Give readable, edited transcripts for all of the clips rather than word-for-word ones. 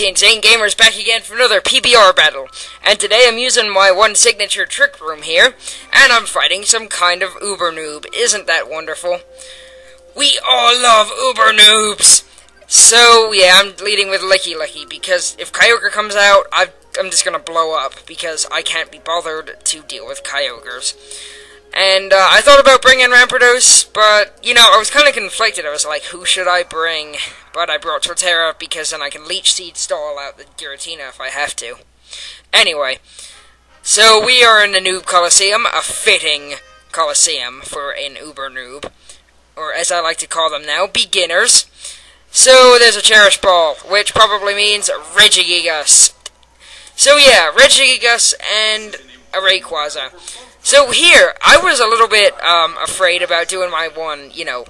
Insane Gamers back again for another PBR battle, and today I'm using my one signature trick room here, and I'm fighting some kind of uber noob. Isn't that wonderful? We all love uber noobs! So, yeah, I'm leading with Lickilicky, because if Kyogre comes out, I'm just gonna blow up, because I can't be bothered to deal with Kyogres. And, I thought about bringing Rampardos, but, you know, I was kind of conflicted. I was like, who should I bring? But I brought Torterra, because then I can Leech Seed stall out the Giratina if I have to. Anyway, so we are in the Noob Coliseum, a fitting Coliseum for an Uber Noob. Or, as I like to call them now, beginners. So, there's a Cherish Ball, which probably means Regigigas. So, yeah, Regigigas and a Rayquaza. So here, I was a little bit afraid about doing my one, you know,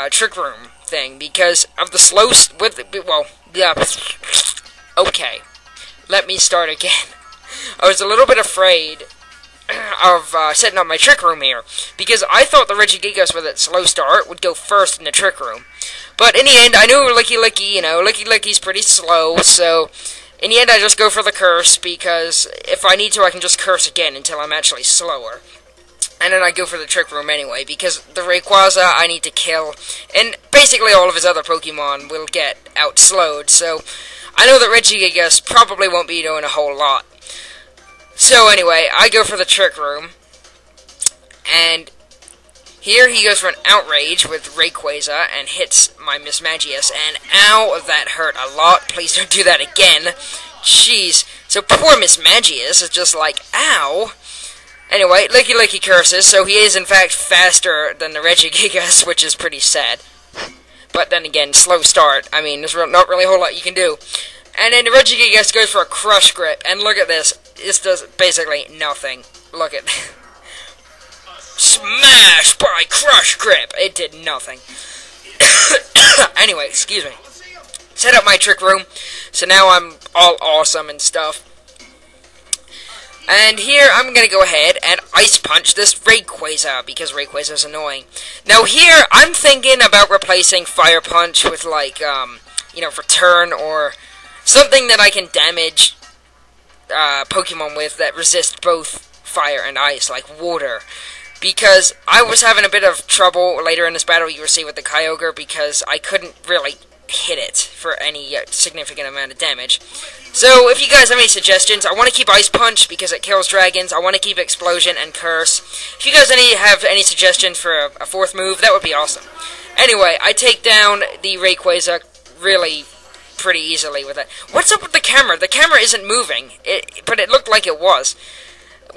trick room thing because of the slow. Okay, let me start again. I was a little bit afraid of setting up my trick room here because I thought the Regigigas with its slow start would go first in the trick room, but in the end, I knew Lickilicky. You know, Lickilicky's pretty slow, so. In the end, I just go for the curse, because if I need to, I can just curse again until I'm actually slower. And then I go for the trick room anyway, because the Rayquaza I need to kill, and basically all of his other Pokemon will get out-slowed, so I know that Regigigas probably won't be doing a whole lot. So anyway, I go for the trick room, and here he goes for an Outrage with Rayquaza and hits my Mismagius, and ow, that hurt a lot. Please don't do that again. Jeez. So poor Mismagius is just like, ow. Anyway, Lickilicky curses, so he is in fact faster than the Regigigas, which is pretty sad. But then again, slow start. I mean, there's not really a whole lot you can do. And then the Regigigas goes for a Crush Grip, and look at this. This does basically nothing. Look at that. Smash by Crush Grip! It did nothing. Anyway, excuse me. Set up my trick room, so now I'm all awesome and stuff. And here, I'm gonna go ahead and Ice Punch this Rayquaza, because Rayquaza's annoying. Now here, I'm thinking about replacing Fire Punch with, like, you know, Return, or something that I can damage Pokemon with that resist both fire and ice, like water. Because I was having a bit of trouble later in this battle, you will see, with the Kyogre, because I couldn't really hit it for any significant amount of damage. So, if you guys have any suggestions, I want to keep Ice Punch, because it kills dragons. I want to keep Explosion and Curse. If you guys have any suggestions for a fourth move, that would be awesome. Anyway, I take down the Rayquaza really pretty easily with it. What's up with the camera? The camera isn't moving, but it looked like it was.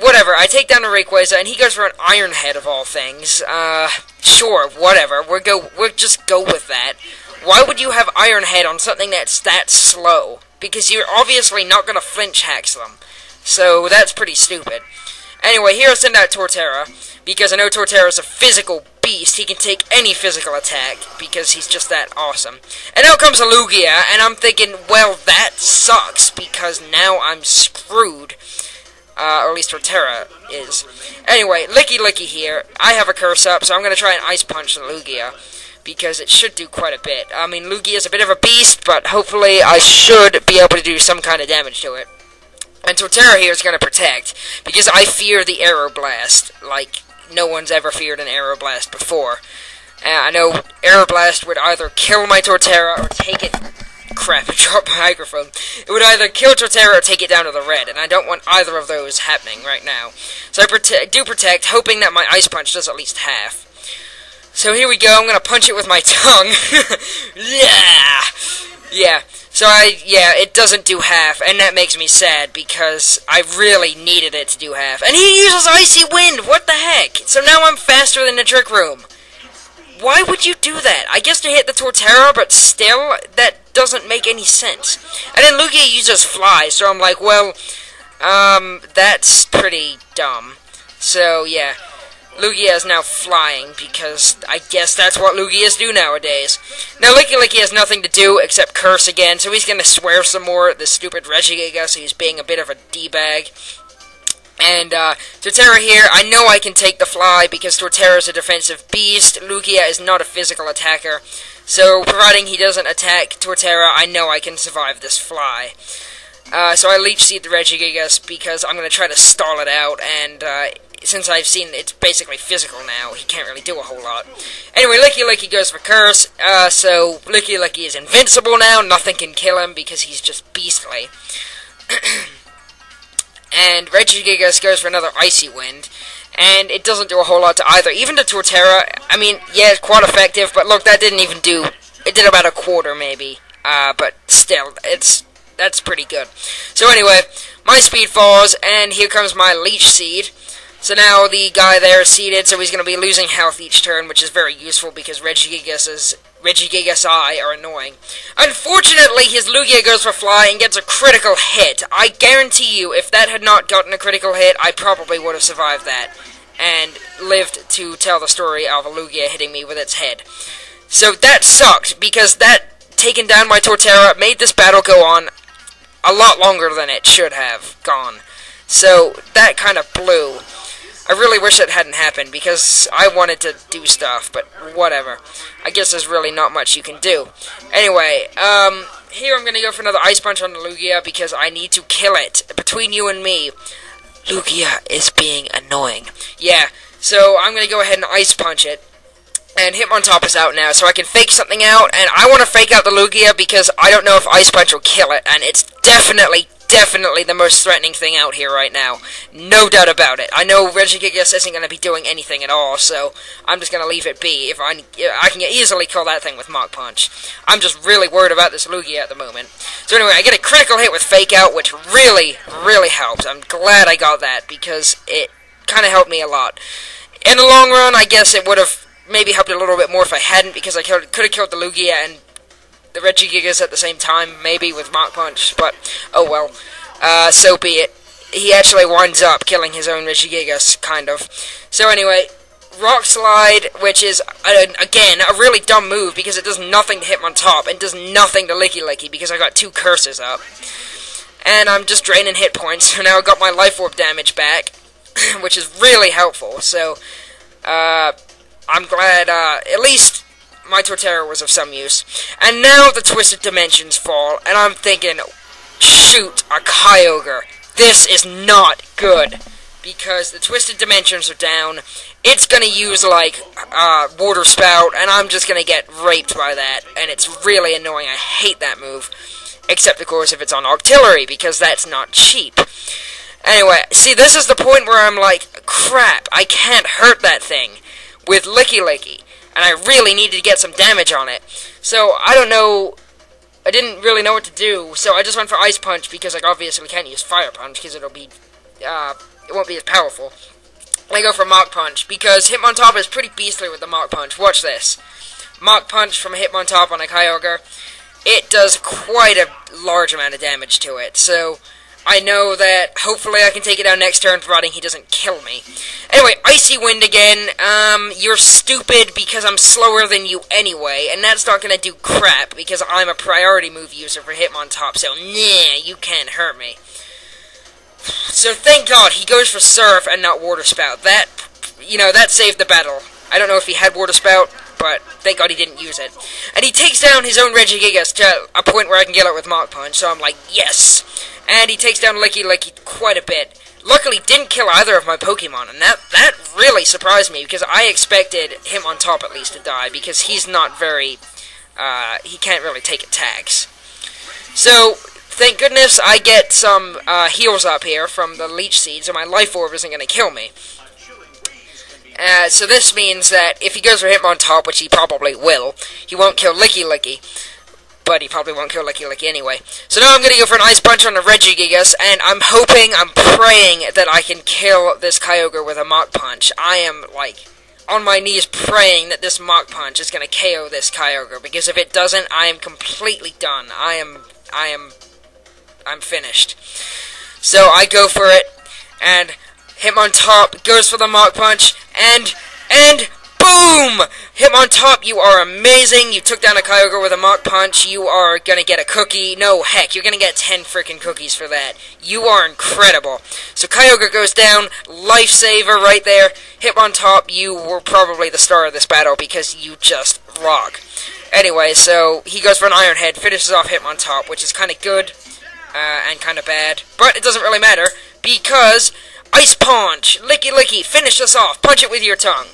Whatever, I take down the Rayquaza, and he goes for an Iron Head of all things. Sure, whatever. We'll just go with that. Why would you have Iron Head on something that's that slow? Because you're obviously not going to flinch hacks them. So, that's pretty stupid. Anyway, here I send out Torterra, because I know Torterra's a physical beast. He can take any physical attack, because he's just that awesome. And out comes a Lugia, and I'm thinking, well, that sucks, because now I'm screwed. Or at least Torterra is. Anyway, Lickilicky here. I have a curse up, so I'm going to try and Ice Punch the Lugia, because it should do quite a bit. I mean, Lugia is a bit of a beast, but hopefully I should be able to do some kind of damage to it. And Torterra here is going to protect, because I fear the Aeroblast, like no one's ever feared an Aeroblast before. I know Aeroblast would either kill my Torterra or take it... Crap, I dropped my microphone. It would either kill Torterra or take it down to the red, and I don't want either of those happening right now. So I do protect, hoping that my Ice Punch does at least half. So here we go, I'm gonna punch it with my tongue. Yeah, so it doesn't do half, and that makes me sad, because I really needed it to do half. And he uses Icy Wind, what the heck? So now I'm faster than the Trick Room. Why would you do that? I guess to hit the Torterra, but still, that doesn't make any sense. And then Lugia uses Fly, so I'm like, well, that's pretty dumb. So, yeah, Lugia is now flying, because I guess that's what Lugias do nowadays. Now, Lickilicky has nothing to do except curse again, so he's gonna swear some more at the stupid Regigigas, so he's being a bit of a D-bag. And, Torterra here, I know I can take the fly because Torterra's a defensive beast. Lugia is not a physical attacker. So, providing he doesn't attack Torterra, I know I can survive this fly. So I Leech Seed the Regigigas because I'm going to try to stall it out, and since I've seen it's basically physical now, he can't really do a whole lot. Anyway, Lickilicky goes for Curse, so Lickilicky is invincible now, nothing can kill him because he's just beastly. And Regigigas goes for another Icy Wind, and it doesn't do a whole lot to either. Even to Torterra, I mean, yeah, it's quite effective, but look, that didn't even do, it did about a quarter maybe, but still, that's pretty good. So anyway, my speed falls, and here comes my Leech Seed. So now the guy there is seeded, so he's going to be losing health each turn, which is very useful because Regigigas I are annoying. Unfortunately, his Lugia goes for Fly and gets a critical hit. I guarantee you, if that had not gotten a critical hit, I probably would have survived that and lived to tell the story of a Lugia hitting me with its head. So that sucked, because that taking down my Torterra made this battle go on a lot longer than it should have gone. So that kind of blew. I really wish it hadn't happened, because I wanted to do stuff, but whatever. I guess there's really not much you can do. Anyway, here I'm going to go for another Ice Punch on the Lugia, because I need to kill it. Between you and me, Lugia is being annoying. Yeah, so I'm going to go ahead and Ice Punch it. And Hitmontop is out now, so I can fake something out, and I want to fake out the Lugia because I don't know if Ice Punch will kill it, and it's definitely the most threatening thing out here right now. No doubt about it. I know Regigigas isn't going to be doing anything at all, so I'm just going to leave it be. If I can easily kill that thing with Mach Punch. I'm just really worried about this Lugia at the moment. So anyway, I get a critical hit with Fake Out, which really helps. I'm glad I got that, because it kind of helped me a lot. In the long run, I guess it would have maybe helped a little bit more if I hadn't, because I could have killed the Lugia and the Regigigas at the same time, maybe with Mach Punch, but oh well. So be it. He actually winds up killing his own Regigigas, kind of. So anyway, Rock Slide, which is, again, a really dumb move, because it does nothing to Hitmontop, and does nothing to Lickilicky, because I got 2 curses up. And I'm just draining hit points, so now I got my Life Orb damage back, which is really helpful, so, I'm glad, at least my Torterra was of some use. And now the Twisted Dimensions fall, and I'm thinking, shoot, a Kyogre. This is not good, because the Twisted Dimensions are down. It's gonna use, like, Water Spout, and I'm just gonna get raped by that, and it's really annoying. I hate that move. Except, of course, if it's on Octillery, because that's not cheap. Anyway, see, this is the point where I'm like, crap, I can't hurt that thing with Lickilicky, and I really needed to get some damage on it. So, I don't know, I didn't really know what to do, so I just went for Ice Punch, because I obviously can't use Fire Punch, because it'll be, it won't be as powerful. I go for Mach Punch, because Hitmontop is pretty beastly with the Mach Punch. Watch this. Mach Punch from Hitmontop on a Kyogre. It does quite a large amount of damage to it, so I know that hopefully I can take it down next turn, providing he doesn't kill me. Anyway, Icy Wind again. You're stupid because I'm slower than you anyway, and that's not going to do crap, because I'm a priority move user for Hitmontop, so nah, you can't hurt me. So thank God he goes for Surf and not Water Spout. That, that saved the battle. I don't know if he had Water Spout, but thank God he didn't use it. And he takes down his own Regigigas to a point where I can get it with Mach Punch, so I'm like, yes! And he takes down Lickilicky quite a bit. Luckily, didn't kill either of my Pokemon, and that really surprised me, because I expected Hitmontop at least to die, because he's not very, he can't really take attacks. So, thank goodness I get some heals up here from the Leech Seed, so my Life Orb isn't going to kill me. So this means that if he goes for Hitmontop, which he probably will, he won't kill Lickilicky, but he probably won't kill Lickilicky anyway. So now I'm going to go for an Ice Punch on the Regigigas, and I'm praying that I can kill this Kyogre with a Mach Punch. I am, like, on my knees praying that this Mach Punch is going to KO this Kyogre, because if it doesn't, I am completely done. I'm finished. So I go for it, and Hitmontop goes for the Mach Punch, and boom! Hitmontop, you are amazing. You took down a Kyogre with a Mach Punch. You are gonna get a cookie. No, heck, you're gonna get 10 freaking cookies for that. You are incredible. So Kyogre goes down. Lifesaver right there. Hitmontop, you were probably the star of this battle because you just rock. Anyway, so he goes for an Iron Head, finishes off Hitmontop, which is kind of good and kind of bad. But it doesn't really matter, because Ice Punch! Lickilicky, finish this off! Punch it with your tongue!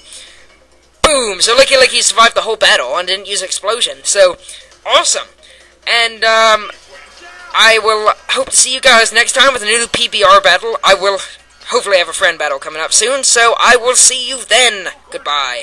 Boom! So Lickilicky survived the whole battle and didn't use Explosion. So, awesome! And, I will hope to see you guys next time with a new PBR battle. I will hopefully have a friend battle coming up soon, so I will see you then. Goodbye.